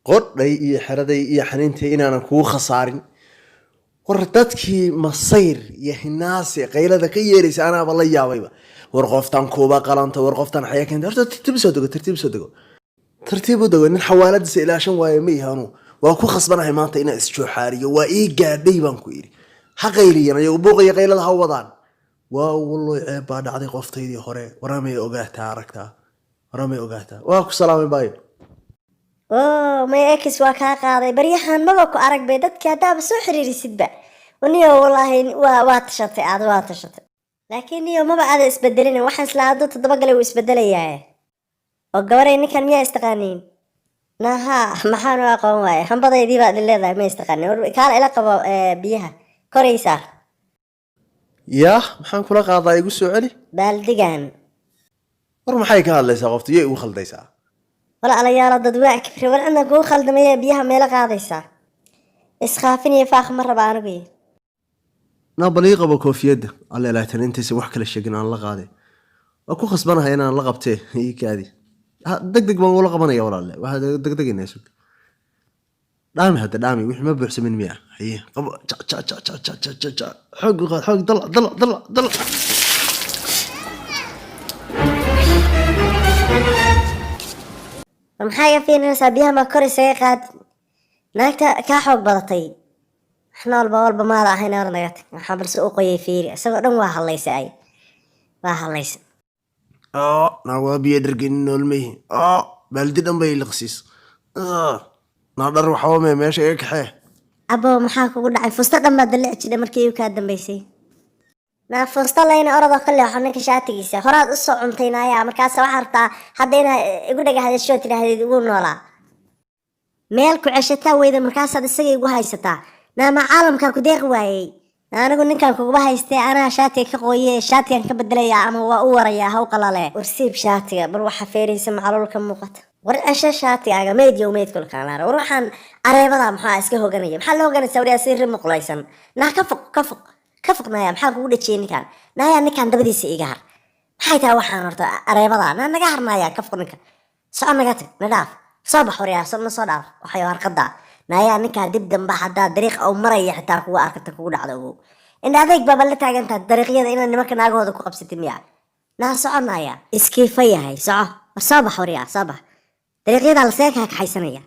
qodhay iyo xeraday iyo xaniintay inaanan kugu khasaarin war dadkii masayr iyo hinaasi qaylada ka yeeraysa anaaba la yaabayba war qoftan kuuba qalanta war qoftan xayaa keenta horta tartiib soo dego tartiib u dego nin xawaaladiisa ilaashan waayo ma ihanu waa ku khasbanahay maanta inaan isjooxaariyo waa ii gaadhay baan ku yidhi ha qayliyan ayagu buuqaya qaylada ha wadaan waa walloy ceeb baa dhacday qoftaydii hore waramay ogaataa aragtaa waramay ogaataa waa ku salaamay baayo may ekis waa kaa qaaday baryahan maba ku arag bay dadkii haddaaba soo xiriirisidba niyo wallaahi waa tashatay aad waa tashatay laakiin niyo maba aada isbedelin waxaan isla hadduu 7 galay uu isbedelayaa oo gabaray ninkan miyaa istaqaaniin naha maxaan u aqoon waaye hambadaydii baad leedahay ma istaqaanin kaala ila qabo biyaha koraysaa yaa maxaan kula qaadaa igu soo celi baaldigan war maxay ka hadlaysaa qoftu yey ugu khaldaysaa wala alayaalo dad waa kibri war anna kugu khaldamaya biyaha meela qaadaysaa isqaafin iyo faaq ma raba anigu nabali qabo koofiyada alla ilaahtan intiisa wax kala sheegin aan la qaaday waa ku khasbanahay inaan la qabtee ii kaadi degdeg baan ula qabanaya walaalle waxa degdeginaa sug dhaami wixii ma buuxsamin miya haye qabo xoog dal maxaa ka fiirinaysaa biyaha ma kor isaga qaad naagta kaa xoog badatay waxna walba maada ahayn hor naga tag waxaa balse u qoyay fiiri isagoo dhan waa hadlaysa naa waa biyo dhargin noolmayhi baaldi dhan bay liqsiis naa dhar waxawame meesha iga kaxee abo maxaa kugu dhacay fusta dhan baa dalici jidha markii kaa dambaysay naa fusta layna orodoo ka leexo ninka shaatigiisa horaad u soo cuntaynaaya markaas waxaa rabtaa hadda inaa igu dhagahadashoo tidhaahdeed ugu noolaa meel ku ceshataa weyda markaasaad isaga igu haysataa naama caalamkaa ku deeqi waayey anigu ninkan kuguba haystee anaa shaatiga ka qooye shaatigan ka bedelaya ama waa u warayaa haw qalale warsiib shaatiga bal waxa feeraysa macluulka muuqata war cesha shaatigaaga meydyo meydkulkaanaar war waxaan areebada maxaa iska hoganaya maxaa loo hoganaysaa wariyaa si ri muqlaysan naa ka foq naaya maxaa kugu dhajiyey ninkan naaya ninkan dabadiisa iga har maxay tahay waxaan horta areebada naa naga harnaaya ka foq ninka soco naga tag na dhaaf soo bax wariyaa na soo dhaaf waxay harqadaa naaya ninkaa dib damba haddaa dariiq au maraya xitaa kugu arkata kugu dhacdo ogow indha adayg baaba la taagantaa dariiqyada inaad nimanka naagahooda ku qabsatid miya naa soconaya iskiifa yahay soco war soo bax wariyaa soo bax dariiqyadaa lasee kaa kaxaysanaya